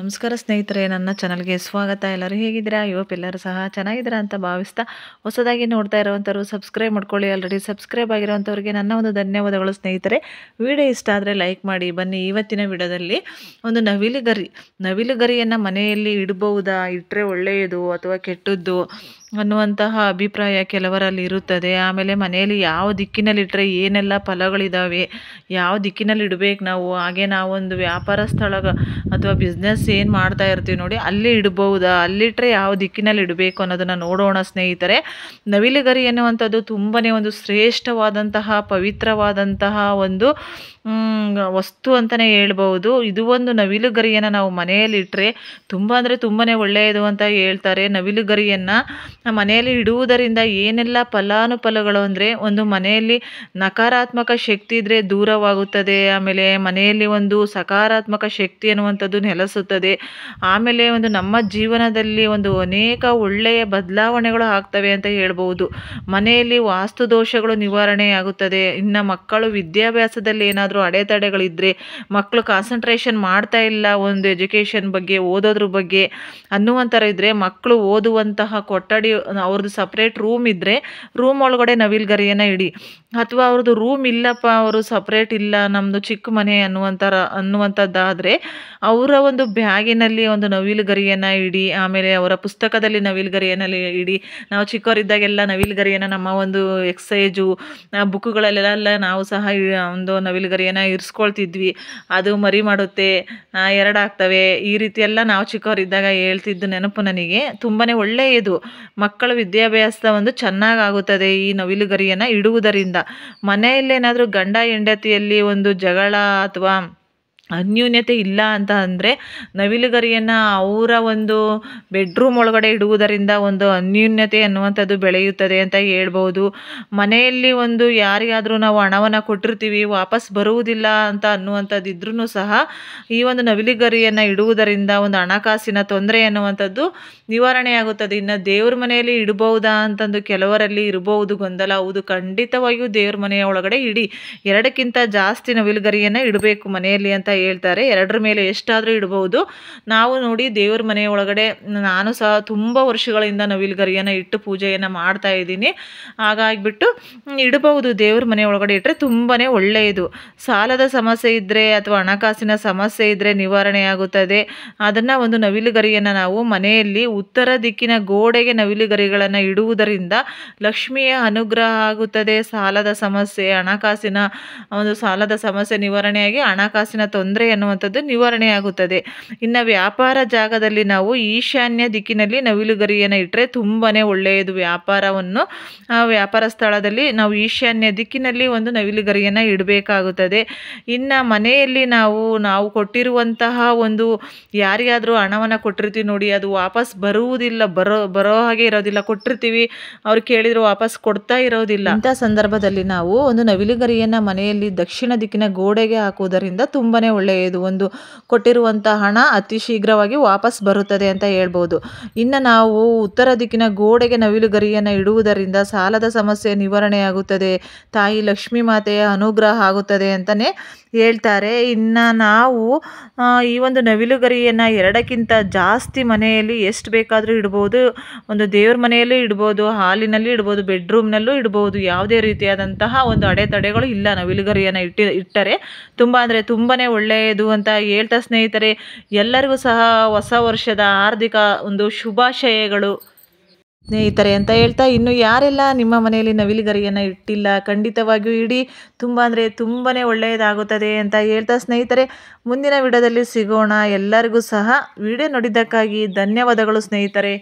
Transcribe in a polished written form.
ನಮಸ್ಕಾರ ಸ್ನೇಹಿತರೆ, ನನ್ನ ಚಾನಲ್ಗೆ ಸ್ವಾಗತ. ಎಲ್ಲರೂ ಹೇಗಿದ್ದೀರಾ? ಎಲ್ಲರೂ ಸಹ ಚೆನ್ನಾಗಿದ್ದೀರಾ ಅಂತ ಭಾವಿಸ್ತಾ, ಹೊಸದಾಗಿ ನೋಡ್ತಾ ಇರೋವಂಥವ್ರು ಸಬ್ಸ್ಕ್ರೈಬ್ ಮಾಡ್ಕೊಳ್ಳಿ. ಆಲ್ರೆಡಿ ಸಬ್ಸ್ಕ್ರೈಬ್ ಆಗಿರೋವಂಥವ್ರಿಗೆ ನನ್ನ ಒಂದು ಧನ್ಯವಾದಗಳು ಸ್ನೇಹಿತರೆ. ವಿಡಿಯೋ ಇಷ್ಟ ಆದರೆ ಲೈಕ್ ಮಾಡಿ. ಬನ್ನಿ, ಇವತ್ತಿನ ವಿಡಿಯೋದಲ್ಲಿ ಒಂದು ನವಿಲುಗರಿಯನ್ನು ಮನೆಯಲ್ಲಿ ಇಡಬಹುದಾ, ಇಟ್ಟರೆ ಒಳ್ಳೆಯದು ಅಥವಾ ಕೆಟ್ಟದ್ದು ಅನ್ನುವಂತಹ ಅಭಿಪ್ರಾಯ ಕೆಲವರಲ್ಲಿ ಇರುತ್ತದೆ. ಆಮೇಲೆ ಮನೆಯಲ್ಲಿ ಯಾವ ದಿಕ್ಕಿನಲ್ಲಿ ಇಟ್ಟರೆ ಏನೆಲ್ಲ ಫಲಗಳಿದ್ದಾವೆ, ಯಾವ ದಿಕ್ಕಿನಲ್ಲಿ ಇಡಬೇಕು ನಾವು, ಹಾಗೆ ನಾವೊಂದು ವ್ಯಾಪಾರ ಸ್ಥಳ ಅಥವಾ ಬಿಸ್ನೆಸ್ ಏನು ಮಾಡ್ತಾ ಇರ್ತೀವಿ ನೋಡಿ, ಅಲ್ಲಿ ಇಡಬಹುದಾ, ಅಲ್ಲಿಟ್ಟರೆ ಯಾವ ದಿಕ್ಕಿನಲ್ಲಿ ಇಡಬೇಕು ಅನ್ನೋದನ್ನು ನೋಡೋಣ ಸ್ನೇಹಿತರೆ. ನವಿಲುಗರಿ ಎನ್ನುವಂಥದ್ದು ತುಂಬಾ ಒಂದು ಶ್ರೇಷ್ಠವಾದಂತಹ ಪವಿತ್ರವಾದಂತಹ ಒಂದು ವಸ್ತು ಅಂತಲೇ ಹೇಳ್ಬೋದು. ಇದು ಒಂದು ನವಿಲುಗರಿಯನ್ನು ನಾವು ಮನೆಯಲ್ಲಿ ಇಟ್ಟರೆ ತುಂಬ ಅಂದರೆ ತುಂಬಾ ಒಳ್ಳೆಯದು ಅಂತ ಹೇಳ್ತಾರೆ. ನವಿಲುಗರಿಯನ್ನು ಮನೆಯಲ್ಲಿ ಇಡುವುದರಿಂದ ಏನೆಲ್ಲ ಫಲಾನುಫಲಗಳು ಅಂದರೆ, ಒಂದು ಮನೆಯಲ್ಲಿ ನಕಾರಾತ್ಮಕ ಶಕ್ತಿ ಇದ್ದರೆ ದೂರವಾಗುತ್ತದೆ. ಆಮೇಲೆ ಮನೆಯಲ್ಲಿ ಒಂದು ಸಕಾರಾತ್ಮಕ ಶಕ್ತಿ ಅನ್ನುವಂಥದ್ದು ನೆಲೆಸುತ್ತದೆ. ಆಮೇಲೆ ಒಂದು ನಮ್ಮ ಜೀವನದಲ್ಲಿ ಒಂದು ಅನೇಕ ಒಳ್ಳೆಯ ಬದಲಾವಣೆಗಳು ಆಗ್ತವೆ ಅಂತ ಹೇಳ್ಬೋದು. ಮನೆಯಲ್ಲಿ ವಾಸ್ತು ದೋಷಗಳು ನಿವಾರಣೆಯಾಗುತ್ತದೆ. ಇನ್ನು ಮಕ್ಕಳು ವಿದ್ಯಾಭ್ಯಾಸದಲ್ಲಿ ಏನಾದರೂ ಅಡೆತಡೆಗಳಿದ್ದರೆ, ಮಕ್ಕಳು ಕಾನ್ಸಂಟ್ರೇಷನ್ ಮಾಡ್ತಾ ಇಲ್ಲ ಒಂದು ಎಜುಕೇಷನ್ ಬಗ್ಗೆ, ಓದೋದ್ರ ಬಗ್ಗೆ ಅನ್ನುವಂಥರ ಇದ್ದರೆ, ಮಕ್ಕಳು ಓದುವಂತಹ ಕೊಠಡಿ ಅವ್ರದ್ದು ಸಪ್ರೇಟ್ ರೂಮ್ ಇದ್ದರೆ ರೂಮ್ ಒಳಗಡೆ ನವಿಲುಗರಿಯನ್ನು ಇಡಿ. ಅಥವಾ ಅವ್ರದ್ದು ರೂಮ್ ಇಲ್ಲಪ್ಪ, ಅವರು ಸಪ್ರೇಟ್ ಇಲ್ಲ, ನಮ್ಮದು ಚಿಕ್ಕ ಮನೆ ಅನ್ನುವಂಥದ್ದಾದರೆ ಅವರ ಒಂದು ಬ್ಯಾಗಿನಲ್ಲಿ ಒಂದು ನವಿಲುಗರಿಯನ್ನು ಇಡಿ. ಆಮೇಲೆ ಅವರ ಪುಸ್ತಕದಲ್ಲಿ ನವಿಲುಗರಿಯನ್ನು ಇಡಿ. ನಾವು ಚಿಕ್ಕವರಿದ್ದಾಗೆಲ್ಲ ನವಿಲುಗರಿಯನ್ನು ನಮ್ಮ ಒಂದು ಎಕ್ಸಸೈಜು ಬುಕ್ಗಳಲ್ಲೆಲ್ಲ ನಾವು ಸಹ ಒಂದು ನವಿಲುಗರಿಯನ್ನು ಇರಿಸ್ಕೊಳ್ತಿದ್ವಿ. ಅದು ಮರಿ ಮಾಡುತ್ತೆ, ಎರಡಾಗ್ತವೆ, ಈ ರೀತಿ ಎಲ್ಲ ನಾವು ಚಿಕ್ಕವರಿದ್ದಾಗ ಹೇಳ್ತಿದ್ದು ನೆನಪು ನನಗೆ. ತುಂಬಾ ಒಳ್ಳೆಯದು, ಮಕ್ಕಳ ವಿದ್ಯಾಭ್ಯಾಸ ಒಂದು ಚೆನ್ನಾಗಾಗುತ್ತದೆ ಈ ನವಿಲುಗರಿಯನ್ನು ಇಡುವುದರಿಂದ. ಮನೆಯಲ್ಲೇನಾದರೂ ಗಂಡ ಹೆಂಡತಿಯಲ್ಲಿ ಒಂದು ಜಗಳ ಅಥವಾ ಅನ್ಯೂನ್ಯತೆ ಇಲ್ಲ ಅಂತ ಅಂದರೆ, ನವಿಲುಗರಿಯನ್ನು ಅವರ ಒಂದು ಬೆಡ್ರೂಮ್ ಒಳಗಡೆ ಇಡುವುದರಿಂದ ಒಂದು ಅನ್ಯೂನ್ಯತೆ ಅನ್ನುವಂಥದ್ದು ಬೆಳೆಯುತ್ತದೆ ಅಂತ ಹೇಳ್ಬೋದು. ಮನೆಯಲ್ಲಿ ಒಂದು ಯಾರಿಗಾದರೂ ನಾವು ಹಣವನ್ನು ಕೊಟ್ಟಿರ್ತೀವಿ, ವಾಪಸ್ ಬರುವುದಿಲ್ಲ ಅಂತ ಅನ್ನುವಂಥದ್ದು ಇದ್ರೂ ಸಹ ಈ ಒಂದು ನವಿಲುಗರಿಯನ್ನು ಇಡುವುದರಿಂದ ಒಂದು ಹಣಕಾಸಿನ ತೊಂದರೆ ಅನ್ನುವಂಥದ್ದು ನಿವಾರಣೆಯಾಗುತ್ತದೆ. ಇನ್ನು ದೇವ್ರ ಮನೆಯಲ್ಲಿ ಇಡಬಹುದಾ ಅಂತಂದು ಕೆಲವರಲ್ಲಿ ಇರಬಹುದು ಗೊಂದಲ. ಹೌದು, ಖಂಡಿತವಾಗಿಯೂ ದೇವ್ರ ಮನೆಯ ಒಳಗಡೆ ಇಡಿ. 2ಕ್ಕಿಂತ ಜಾಸ್ತಿ ನವಿಲುಗರಿಯನ್ನು ಇಡಬೇಕು ಮನೆಯಲ್ಲಿ ಅಂತ ಹೇಳ್ತಾರೆ. 2ರ ಮೇಲೆ ಎಷ್ಟಾದರೂ ಇಡಬಹುದು. ನಾವು ನೋಡಿ ದೇವ್ರ ಮನೆಯ ಒಳಗಡೆ ನಾನು ಸಹ ತುಂಬ ವರ್ಷಗಳಿಂದ ನವಿಲುಗರಿಯನ್ನು ಇಟ್ಟು ಪೂಜೆಯನ್ನು ಮಾಡ್ತಾ ಇದ್ದೀನಿ. ಹಾಗಾಗಿಬಿಟ್ಟು ಇಡಬಹುದು, ದೇವ್ರ ಮನೆ ಒಳಗಡೆ ಇಟ್ಟರೆ ತುಂಬಾ ಒಳ್ಳೆಯದು. ಸಾಲದ ಸಮಸ್ಯೆ ಇದ್ದರೆ ಅಥವಾ ಹಣಕಾಸಿನ ಸಮಸ್ಯೆ ಇದ್ದರೆ ನಿವಾರಣೆಯಾಗುತ್ತದೆ. ಅದನ್ನು ಒಂದು ನವಿಲುಗರಿಯನ್ನು ನಾವು ಮನೆಯಲ್ಲಿ ಉತ್ತರ ದಿಕ್ಕಿನ ಗೋಡೆಗೆ ನವಿಲುಗರಿಗಳನ್ನು ಇಡುವುದರಿಂದ ಲಕ್ಷ್ಮಿಯ ಅನುಗ್ರಹ ಆಗುತ್ತದೆ. ಸಾಲದ ಸಮಸ್ಯೆ, ಹಣಕಾಸಿನ ಒಂದು ಸಾಲದ ಸಮಸ್ಯೆ ನಿವಾರಣೆಯಾಗಿ ಹಣಕಾಸಿನ ತೊಂದರೆ ಅನ್ನುವಂಥದ್ದು ನಿವಾರಣೆಯಾಗುತ್ತದೆ. ಇನ್ನು ವ್ಯಾಪಾರ ಜಾಗದಲ್ಲಿ ನಾವು ಈಶಾನ್ಯ ದಿಕ್ಕಿನಲ್ಲಿ ನವಿಲುಗರಿಯನ್ನು ಇಟ್ಟರೆ ತುಂಬಾ ಒಳ್ಳೆಯದು. ವ್ಯಾಪಾರ ಸ್ಥಳದಲ್ಲಿ ನಾವು ಈಶಾನ್ಯ ದಿಕ್ಕಿನಲ್ಲಿ ಒಂದು ನವಿಲುಗರಿಯನ್ನು ಇಡಬೇಕಾಗುತ್ತದೆ. ಇನ್ನು ಮನೆಯಲ್ಲಿ ನಾವು ಕೊಟ್ಟಿರುವಂತಹ ಒಂದು ಯಾರಿಗಾದರೂ ಹಣವನ್ನು ಕೊಟ್ಟಿರ್ತೀವಿ ನೋಡಿ, ಅದು ವಾಪಸ್ ಬರುವುದಿಲ್ಲ, ಬರೋ ಹಾಗೆ ಇರೋದಿಲ್ಲ. ಕೊಟ್ಟಿರ್ತೀವಿ, ಅವ್ರು ಕೇಳಿದ್ರು ವಾಪಸ್ ಕೊಡ್ತಾ ಇರೋದಿಲ್ಲ. ಇಂಥ ಸಂದರ್ಭದಲ್ಲಿ ನಾವು ಒಂದು ನವಿಲುಗರಿಯನ್ನು ಮನೆಯಲ್ಲಿ ದಕ್ಷಿಣ ದಿಕ್ಕಿನ ಗೋಡೆಗೆ ಹಾಕುವುದರಿಂದ ತುಂಬಾ ಒಳ್ಳೆಯದು. ಒಂದು ಕೊಟ್ಟಿರುವಂಥ ಹಣ ಅತಿ ಶೀಘ್ರವಾಗಿ ವಾಪಸ್ ಬರುತ್ತದೆ ಅಂತ ಹೇಳ್ಬೋದು. ಇನ್ನು ನಾವು ಉತ್ತರ ದಿಕ್ಕಿನ ಗೋಡೆಗೆ ನವಿಲುಗರಿಯನ್ನು ಇಡುವುದರಿಂದ ಸಾಲದ ಸಮಸ್ಯೆ ನಿವಾರಣೆಯಾಗುತ್ತದೆ, ತಾಯಿ ಲಕ್ಷ್ಮೀ ಮಾತೆಯ ಅನುಗ್ರಹ ಆಗುತ್ತದೆ ಅಂತಲೇ ಹೇಳ್ತಾರೆ. ಇನ್ನು ನಾವು ಈ ಒಂದು ನವಿಲುಗರಿಯನ್ನು 2ಕ್ಕಿಂತ ಜಾಸ್ತಿ ಮನೆಯಲ್ಲಿ ಎಷ್ಟು ಬೇಕಾದರೂ ಇಡ್ಬೋದು. ಒಂದು ದೇವ್ರ ಮನೆಯಲ್ಲೂ ಇಡ್ಬೋದು, ಹಾಲಿನಲ್ಲಿ ಇಡ್ಬೋದು, ಬೆಡ್ರೂಮ್ನಲ್ಲೂ ಇಡ್ಬೋದು. ಯಾವುದೇ ರೀತಿಯಾದಂತಹ ಒಂದು ಅಡೆತಡೆಗಳು ಇಲ್ಲ ನವಿಲುಗರಿಯನ್ನು ಇಟ್ಟರೆ. ತುಂಬ ಅಂದರೆ ತುಂಬಾ ಒಳ್ಳೆಯದು ಅಂತ ಹೇಳ್ತಾ ಸ್ನೇಹಿತರೆ, ಎಲ್ಲರಿಗೂ ಸಹ ಹೊಸ ವರ್ಷದ ಹಾರ್ದಿಕ ಒಂದು ಶುಭಾಶಯಗಳು ಸ್ನೇಹಿತರೆ ಅಂತ ಹೇಳ್ತಾ, ಇನ್ನು ಯಾರೆಲ್ಲ ನಿಮ್ಮ ಮನೆಯಲ್ಲಿ ನವಿಲುಗರಿಯನ್ನು ಇಟ್ಟಿಲ್ಲ ಖಂಡಿತವಾಗಿಯೂ ಇಡಿ. ತುಂಬ ಅಂದರೆ ತುಂಬಾ ಒಳ್ಳೆಯದಾಗುತ್ತದೆ ಅಂತ ಹೇಳ್ತಾ ಸ್ನೇಹಿತರೆ, ಮುಂದಿನ ವಿಡಿಯೋದಲ್ಲಿ ಸಿಗೋಣ. ಎಲ್ಲರಿಗೂ ಸಹ ವಿಡಿಯೋ ನೋಡಿದ್ದಕ್ಕಾಗಿ ಧನ್ಯವಾದಗಳು ಸ್ನೇಹಿತರೆ.